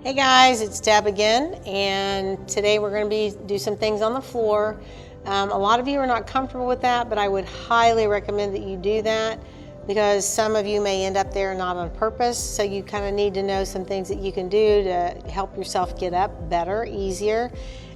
Hey guys, it's Deb again, and today we're going to do some things on the floor. A lot of you are not comfortable with that, but I would highly recommend that you do that because some of you may end up there not on purpose, so you kind of need to know some things that you can do to help yourself get up better, easier.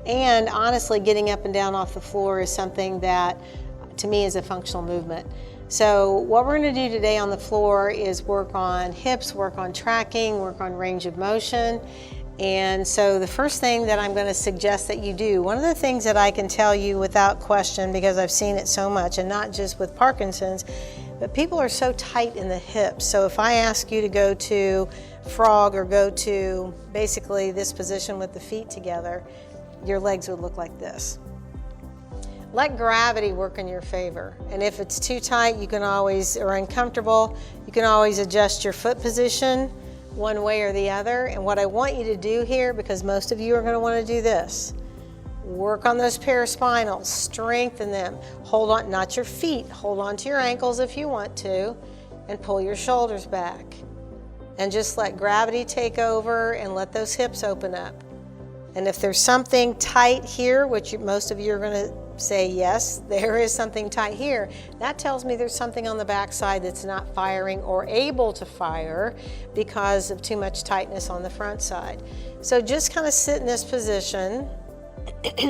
And honestly, getting up and down off the floor is something that to me is a functional movement. So what we're going to do today on the floor is work on hips, work on tracking, work on range of motion. And so the first thing that I'm going to suggest that you do, one of the things that I can tell you without question, because I've seen it so much, and not just with Parkinson's, but people are so tight in the hips. So if I ask you to go to frog or go to basically this position with the feet together, your legs would look like this. Let gravity work in your favor. And if it's too tight, you can always, or uncomfortable, you can always adjust your foot position one way or the other. And what I want you to do here, because most of you are going to want to do this, work on those paraspinals, strengthen them. Hold on, not your feet, hold on to your ankles if you want to, and pull your shoulders back. And just let gravity take over and let those hips open up. And if there's something tight here, which most of you are going to say, yes, there is something tight here, that tells me there's something on the back side that's not firing or able to fire because of too much tightness on the front side. So just kind of sit in this position,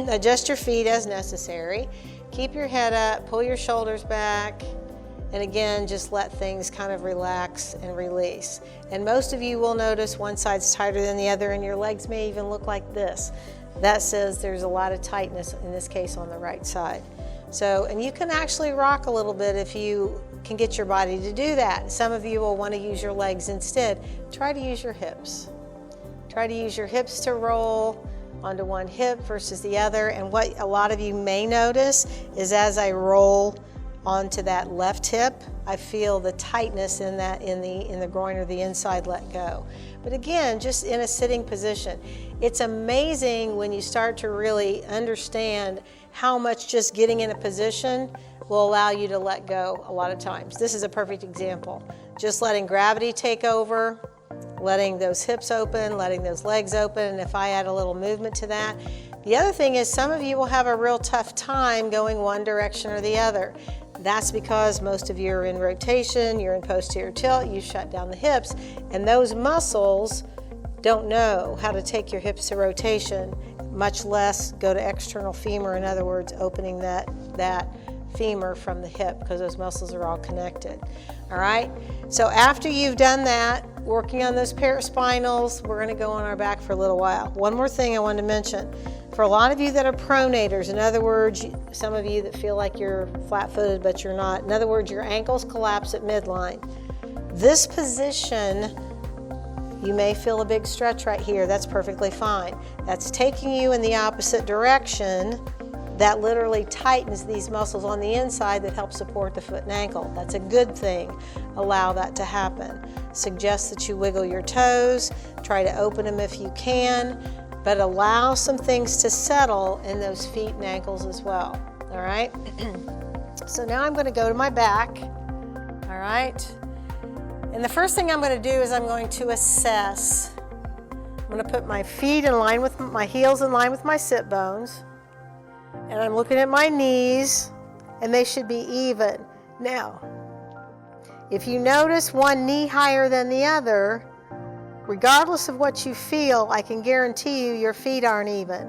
adjust your feet as necessary, keep your head up, pull your shoulders back, and again, just let things kind of relax and release. And most of you will notice one side's tighter than the other, and your legs may even look like this. That says there's a lot of tightness, in this case, on the right side. So, and you can actually rock a little bit if you can get your body to do that. Some of you will want to use your legs instead. Try to use your hips. Try to use your hips to roll onto one hip versus the other. And what a lot of you may notice is as I roll onto that left hip, I feel the tightness in the groin or the inside let go. But again, just in a sitting position. It's amazing when you start to really understand how much just getting in a position will allow you to let go a lot of times. This is a perfect example. Just letting gravity take over, letting those hips open, letting those legs open, and if I add a little movement to that. The other thing is some of you will have a real tough time going one direction or the other. That's because most of you are in rotation, you're in posterior tilt, you shut down the hips, and those muscles don't know how to take your hips to rotation, much less go to external femur, in other words, opening that femur from the hip, because those muscles are all connected. All right, so after you've done that, working on those paraspinals, we're going to go on our back for a little while. One more thing I wanted to mention. For a lot of you that are pronators, in other words, some of you that feel like you're flat-footed but you're not, in other words, your ankles collapse at midline. This position, you may feel a big stretch right here. That's perfectly fine. That's taking you in the opposite direction. That literally tightens these muscles on the inside that help support the foot and ankle. That's a good thing. Allow that to happen. Suggest that you wiggle your toes. Try to open them if you can, but allow some things to settle in those feet and ankles as well. All right? So now I'm going to go to my back. All right? And the first thing I'm going to do is I'm going to assess. I'm going to put my feet in line with my heels in line with my sit bones. And I'm looking at my knees, and they should be even. Now, if you notice one knee higher than the other, regardless of what you feel, I can guarantee you your feet aren't even.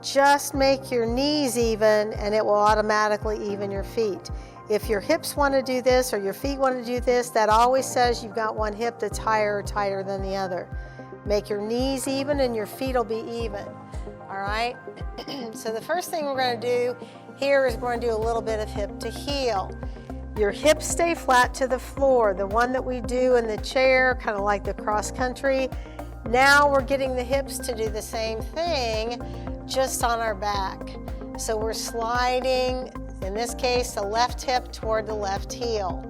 Just make your knees even, and it will automatically even your feet. If your hips want to do this or your feet want to do this, that always says you've got one hip that's higher or tighter than the other. Make your knees even and your feet will be even. All right? So the first thing we're going to do here is we're going to do a little bit of hip to heel. Your hips stay flat to the floor. The one that we do in the chair, kind of like the cross country. Now we're getting the hips to do the same thing, just on our back. So we're sliding, in this case, the left hip toward the left heel.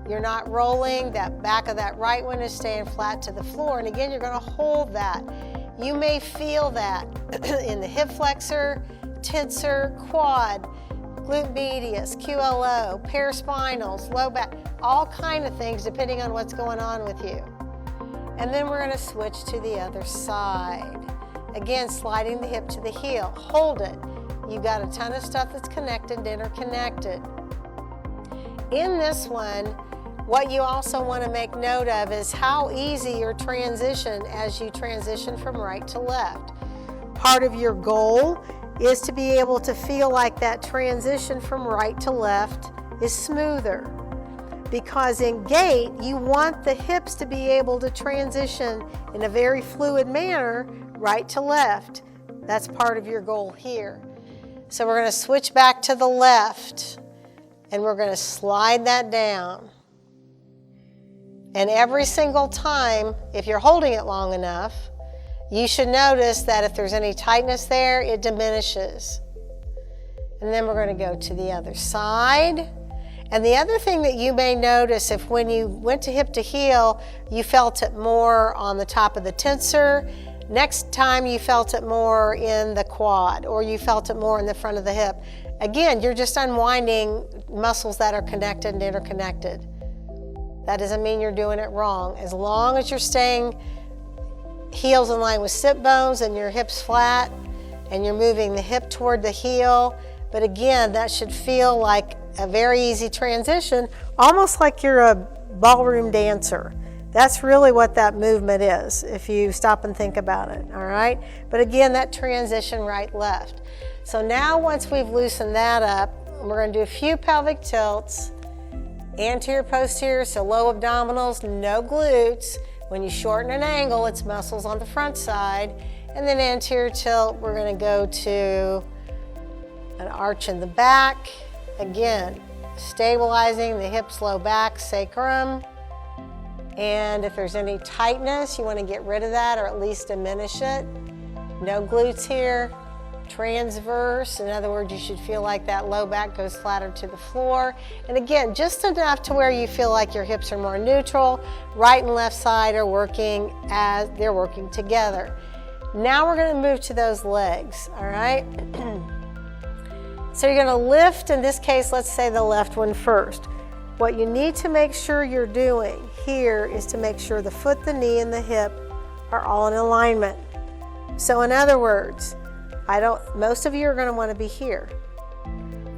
You're not rolling. That back of that right one is staying flat to the floor. And again, you're going to hold that. You may feel that in the hip flexor, tensor, quad, glute medius, QLO, paraspinals, low back, all kind of things depending on what's going on with you. And then we're going to switch to the other side. Again, sliding the hip to the heel. Hold it. You've got a ton of stuff that's connected and interconnected. In this one, what you also want to make note of is how easy your transition as you transition from right to left. Part of your goal is to be able to feel like that transition from right to left is smoother. Because in gait, you want the hips to be able to transition in a very fluid manner, right to left. That's part of your goal here. So we're going to switch back to the left, and we're going to slide that down. And every single time, if you're holding it long enough, you should notice that if there's any tightness there, it diminishes. And then we're going to go to the other side. And the other thing that you may notice, if when you went to hip to heel, you felt it more on the top of the tensor, next time you felt it more in the quad, or you felt it more in the front of the hip. Again, you're just unwinding muscles that are connected and interconnected. That doesn't mean you're doing it wrong. As long as you're staying heels in line with sit bones and your hips flat, and you're moving the hip toward the heel. But again, that should feel like a very easy transition, almost like you're a ballroom dancer. That's really what that movement is, if you stop and think about it, all right? But again, that transition right-left. So now once we've loosened that up, we're going to do a few pelvic tilts, anterior, posterior, so low abdominals, no glutes. When you shorten an angle, it's muscles on the front side. And then anterior tilt, we're going to go to an arch in the back. Again, stabilizing the hips, low back, sacrum. And if there's any tightness, you want to get rid of that or at least diminish it. No glutes here. Transverse, in other words, you should feel like that low back goes flatter to the floor. And again, just enough to where you feel like your hips are more neutral. Right and left side are working as they're working together. Now we're going to move to those legs, all right? So you're going to lift, in this case, let's say the left one first. What you need to make sure you're doing here is to make sure the foot, the knee, and the hip are all in alignment. So in other words, most of you are going to want to be here.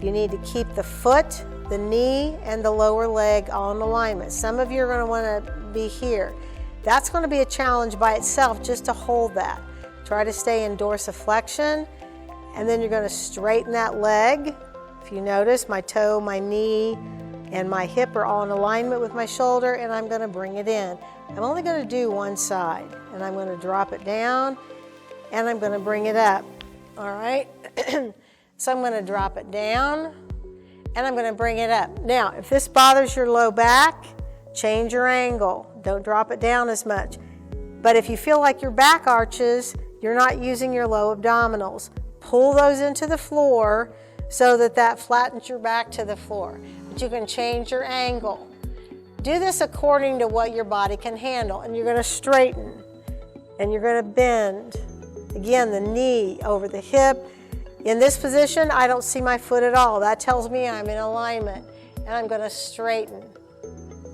You need to keep the foot, the knee, and the lower leg all in alignment. Some of you are going to want to be here. That's going to be a challenge by itself just to hold that. Try to stay in dorsiflexion, and then you're going to straighten that leg. If you notice, my toe, my knee, and my hip are all in alignment with my shoulder, and I'm going to bring it in. I'm only going to do one side, and I'm going to drop it down, and I'm going to bring it up. All right? So I'm going to drop it down, and I'm going to bring it up. Now, if this bothers your low back, change your angle. Don't drop it down as much. But if you feel like your back arches, you're not using your low abdominals. Pull those into the floor so that that flattens your back to the floor. But you can change your angle. Do this according to what your body can handle. And you're going to straighten, and you're going to bend. Again, the knee over the hip. In this position, I don't see my foot at all. That tells me I'm in alignment. And I'm going to straighten.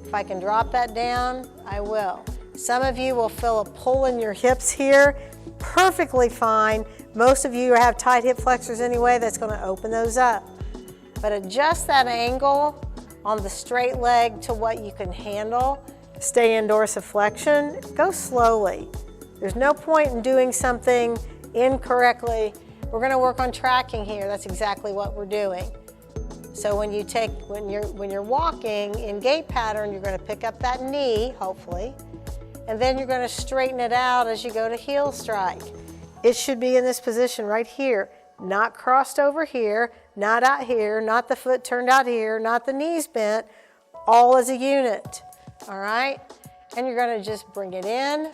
If I can drop that down, I will. Some of you will feel a pull in your hips here. Perfectly fine. Most of you have tight hip flexors anyway. That's going to open those up. But adjust that angle on the straight leg to what you can handle. Stay in dorsiflexion. Go slowly. There's no point in doing something incorrectly. We're going to work on tracking here. That's exactly what we're doing. So when you're walking in gait pattern, you're going to pick up that knee, hopefully, and then you're going to straighten it out as you go to heel strike. It should be in this position right here, not crossed over here, not out here, not the foot turned out here, not the knees bent, all as a unit, all right? And you're going to just bring it in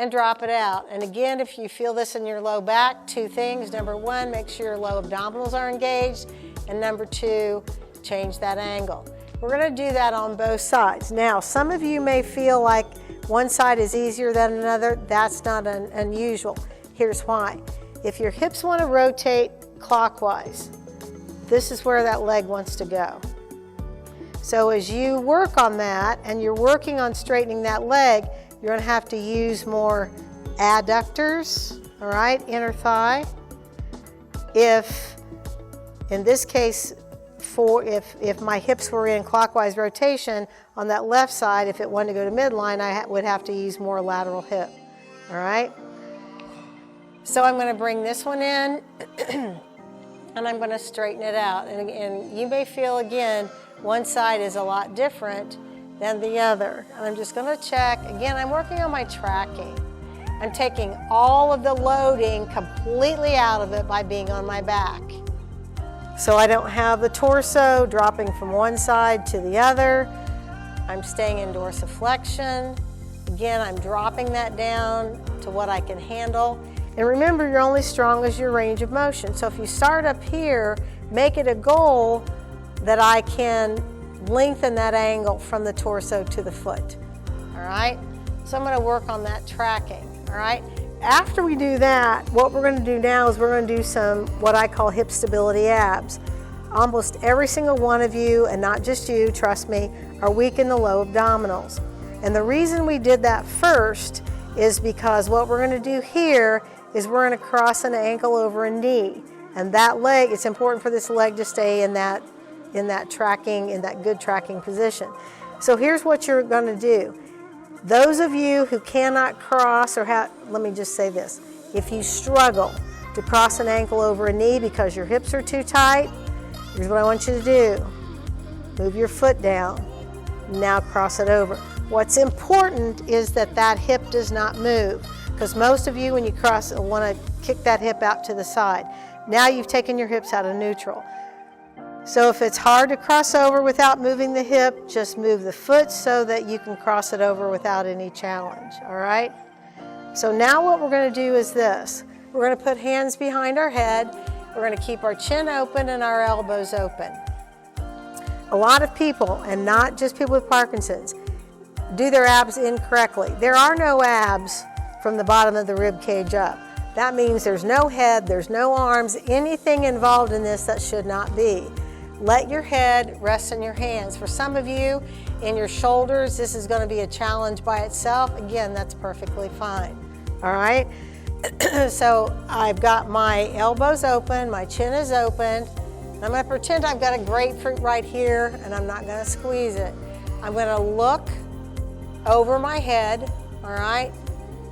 and drop it out. And again, if you feel this in your low back, two things. Number one, make sure your low abdominals are engaged. And number two, change that angle. We're going to do that on both sides. Now, some of you may feel like one side is easier than another. That's not unusual. Here's why. If your hips want to rotate clockwise, this is where that leg wants to go. So as you work on that and you're working on straightening that leg, you're going to have to use more adductors, all right, inner thigh. If, in this case, if my hips were in clockwise rotation on that left side, if it wanted to go to midline, I would have to use more lateral hip, all right? So I'm going to bring this one in and I'm going to straighten it out. And you may feel, again, one side is a lot different than the other. And I'm just going to check. Again, I'm working on my tracking. I'm taking all of the loading completely out of it by being on my back. So I don't have the torso dropping from one side to the other. I'm staying in dorsiflexion. Again, I'm dropping that down to what I can handle. And remember, you're only strong as your range of motion. So if you start up here, make it a goal that I can lengthen that angle from the torso to the foot, all right? So I'm going to work on that tracking, all right? After we do that, what we're going to do now is we're going to do some what I call hip stability abs. Almost every single one of you, and not just you, trust me, are weak in the low abdominals. And the reason we did that first is because what we're going to do here is we're going to cross an ankle over a knee. And that leg, it's important for this leg to stay in that tracking, in that good tracking position. So here's what you're going to do. Those of you who cannot cross or let me just say this. If you struggle to cross an ankle over a knee because your hips are too tight, here's what I want you to do. Move your foot down. Now cross it over. What's important is that that hip does not move, because most of you, when you cross, want to kick that hip out to the side. Now you've taken your hips out of neutral. So if it's hard to cross over without moving the hip, just move the foot so that you can cross it over without any challenge, all right? So now what we're going to do is this. We're going to put hands behind our head. We're going to keep our chin open and our elbows open. A lot of people, and not just people with Parkinson's, do their abs incorrectly. There are no abs from the bottom of the rib cage up. That means there's no head, there's no arms, anything involved in this that should not be. Let your head rest in your hands. For some of you, in your shoulders, this is going to be a challenge by itself. Again, that's perfectly fine. All right? So I've got my elbows open, my chin is open. I'm going to pretend I've got a grapefruit right here, and I'm not going to squeeze it. I'm going to look over my head, all right?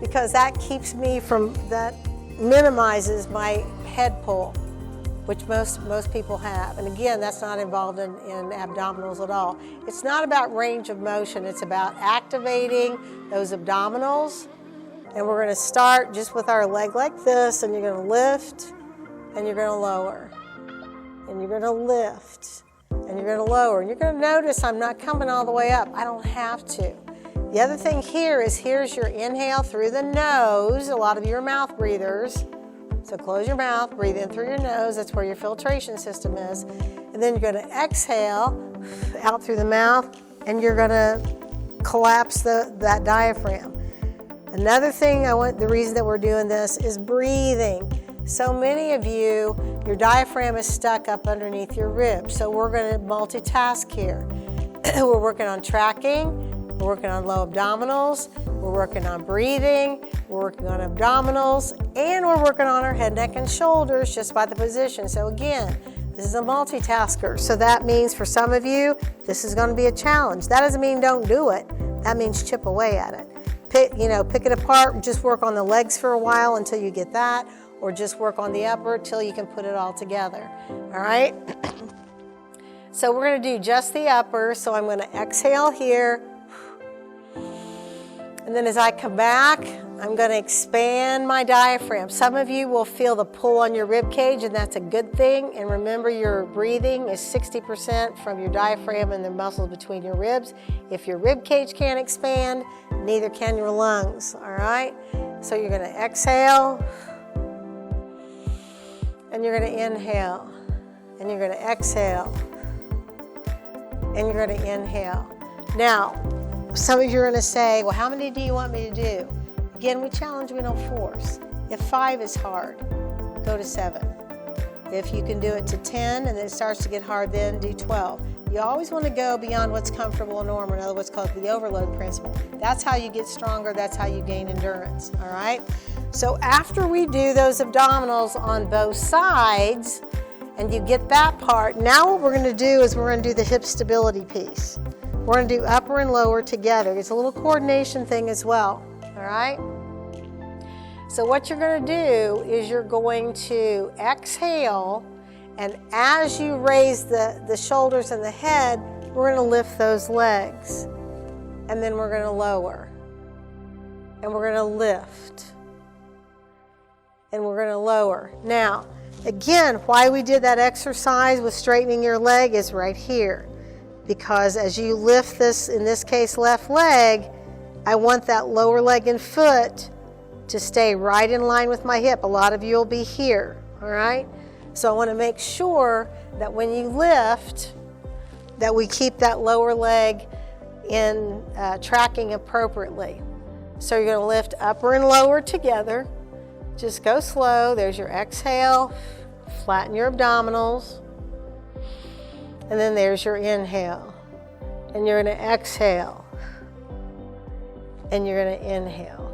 Because that keeps me from, that minimizes my head pull, which most people have. And again, that's not involved in abdominals at all. It's not about range of motion. It's about activating those abdominals. And we're going to start just with our leg like this, and you're going to lift, and you're going to lower. And you're going to lift, and you're going to lower. And you're going to notice I'm not coming all the way up. I don't have to. The other thing here is, here's your inhale through the nose. A lot of you are mouth breathers. So close your mouth, breathe in through your nose. That's where your filtration system is. And then you're going to exhale out through the mouth, and you're going to collapse that diaphragm. Another thing the reason that we're doing this is breathing. So many of you, your diaphragm is stuck up underneath your ribs. So we're going to multitask here. We're working on tracking. We're working on low abdominals, we're working on breathing, we're working on abdominals, and we're working on our head, neck, and shoulders just by the position. So again, this is a multitasker. So that means for some of you, this is going to be a challenge. That doesn't mean don't do it. That means chip away at it. Pick it apart, just work on the legs for a while until you get that, or just work on the upper till you can put it all together. All right? So we're going to do just the upper. So I'm going to exhale here. And then as I come back, I'm going to expand my diaphragm. Some of you will feel the pull on your rib cage, and that's a good thing. And remember, your breathing is 60% from your diaphragm and the muscles between your ribs. If your rib cage can't expand, neither can your lungs, all right? So you're going to exhale, and you're going to inhale, and you're going to exhale, and you're going to inhale. Now, some of you are going to say, well, how many do you want me to do? Again, we challenge, we don't force. If 5 is hard, go to 7. If you can do it to 10 and then it starts to get hard, then do 12. You always want to go beyond what's comfortable and normal, in other words, called the overload principle. That's how you get stronger, that's how you gain endurance, all right? So after we do those abdominals on both sides, and you get that part, now what we're going to do is we're going to do the hip stability piece. We're going to do upper and lower together. It's a little coordination thing as well, all right? So what you're going to do is you're going to exhale, and as you raise the shoulders and the head, we're going to lift those legs. And then we're going to lower. And we're going to lift. And we're going to lower. Now, again, why we did that exercise with straightening your leg is right here. Because as you lift this, in this case, left leg, I want that lower leg and foot to stay right in line with my hip. A lot of you will be here, all right? So I want to make sure that when you lift, that we keep that lower leg in tracking appropriately. So you're going to lift upper and lower together. Just go slow. There's your exhale. Flatten your abdominals. And then there's your inhale. And you're going to exhale. And you're going to inhale.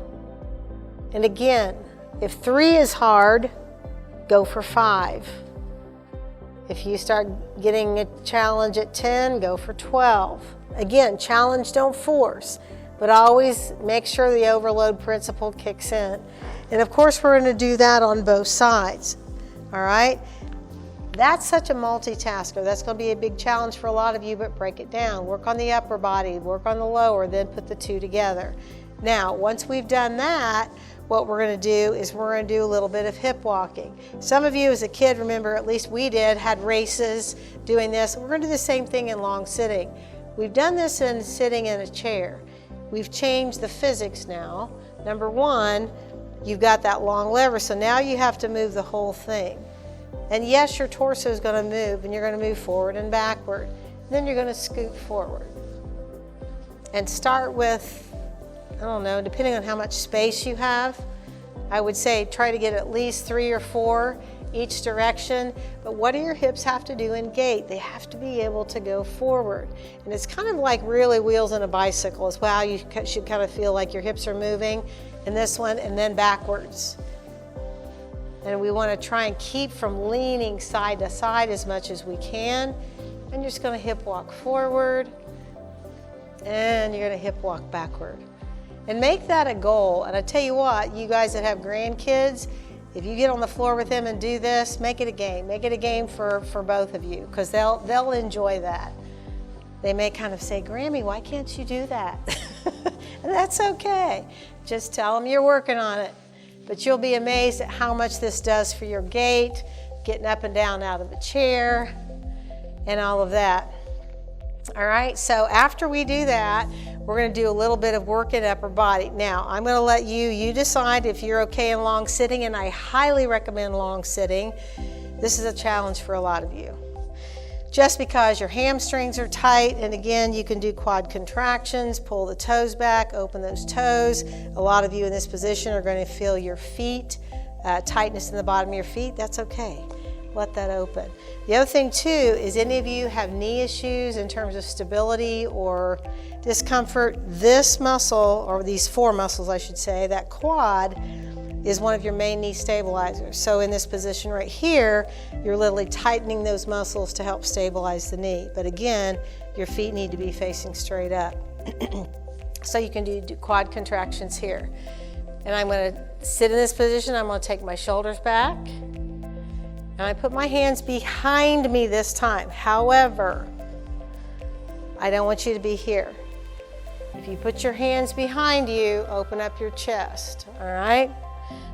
And again, if 3 is hard, go for 5. If you start getting a challenge at 10, go for 12. Again, challenge, don't force, but always make sure the overload principle kicks in. And of course, we're going to do that on both sides, all right? That's such a multitasker. That's going to be a big challenge for a lot of you, but break it down. Work on the upper body, work on the lower, then put the two together. Now, once we've done that, what we're going to do is we're going to do a little bit of hip walking. Some of you as a kid, remember, at least we did, had races doing this. We're going to do the same thing in long sitting. We've done this in sitting in a chair. We've changed the physics now. Number one, you've got that long lever, so now you have to move the whole thing. And yes, your torso is going to move, and you're going to move forward and backward. Then you're going to scoot forward. And start with, I don't know, depending on how much space you have, I would say try to get at least 3 or 4 each direction. But what do your hips have to do in gait? They have to be able to go forward. And it's kind of like really wheels in a bicycle as well. You should kind of feel like your hips are moving in this one and then backwards. And we want to try and keep from leaning side to side as much as we can. And you're just going to hip walk forward and you're going to hip walk backward. And make that a goal. And I tell you what, you guys that have grandkids, if you get on the floor with them and do this, make it a game. Make it a game for both of you, because they'll enjoy that. They may kind of say, Grammy, why can't you do that? And that's okay. Just tell them you're working on it. But you'll be amazed at how much this does for your gait, getting up and down out of the chair, and all of that. All right, so after we do that, we're going to do a little bit of work in upper body. Now, I'm going to let you decide if you're okay in long sitting, and I highly recommend long sitting. This is a challenge for a lot of you. Just because your hamstrings are tight, and again, you can do quad contractions, pull the toes back, open those toes. A lot of you in this position are going to feel your feet, tightness in the bottom of your feet. That's okay. Let that open. The other thing too is any of you have knee issues in terms of stability or discomfort, this muscle, or these 4 muscles I should say, that quad is one of your main knee stabilizers. So in this position right here, you're literally tightening those muscles to help stabilize the knee. But again, your feet need to be facing straight up. So you can do quad contractions here. And I'm going to sit in this position. I'm going to take my shoulders back. And I put my hands behind me this time. However, I don't want you to be here. If you put your hands behind you, open up your chest, all right?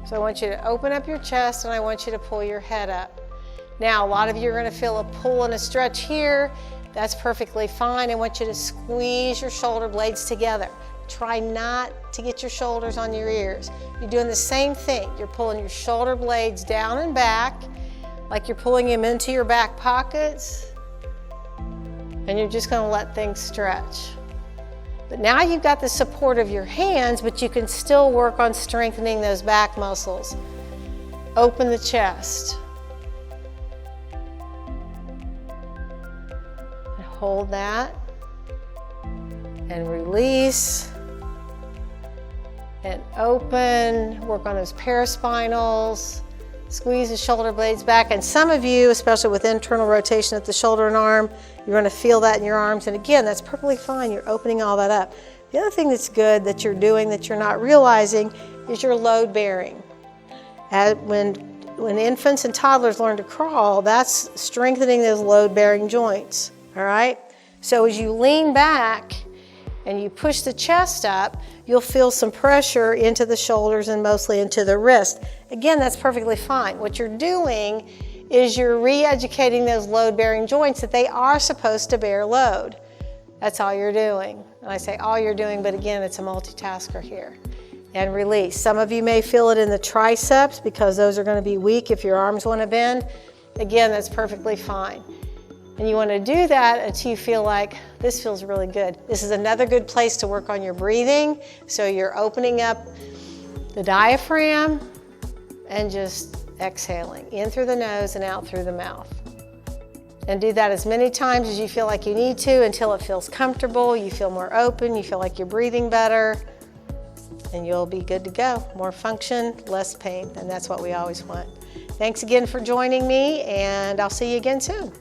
So I want you to open up your chest and I want you to pull your head up. Now, a lot of you are going to feel a pull and a stretch here. That's perfectly fine. I want you to squeeze your shoulder blades together. Try not to get your shoulders on your ears. You're doing the same thing. You're pulling your shoulder blades down and back, like you're pulling them into your back pockets, and you're just going to let things stretch. But now you've got the support of your hands, but you can still work on strengthening those back muscles. Open the chest. And hold that and release and open. Work on those paraspinals. Squeeze the shoulder blades back. And some of you, especially with internal rotation at the shoulder and arm, you're going to feel that in your arms. And again, that's perfectly fine. You're opening all that up. The other thing that's good that you're doing that you're not realizing is your load bearing. When infants and toddlers learn to crawl, that's strengthening those load bearing joints. All right? So as you lean back and you push the chest up, you'll feel some pressure into the shoulders and mostly into the wrist. Again, that's perfectly fine. What you're doing is you're re-educating those load-bearing joints that they are supposed to bear load. That's all you're doing. And I say all you're doing, but again, it's a multitasker here. And release. Some of you may feel it in the triceps because those are going to be weak if your arms want to bend. Again, that's perfectly fine. And you want to do that until you feel like this feels really good. This is another good place to work on your breathing. So you're opening up the diaphragm and just exhaling in through the nose and out through the mouth. And do that as many times as you feel like you need to until it feels comfortable, you feel more open, you feel like you're breathing better, and you'll be good to go. More function, less pain, and that's what we always want. Thanks again for joining me, and I'll see you again soon.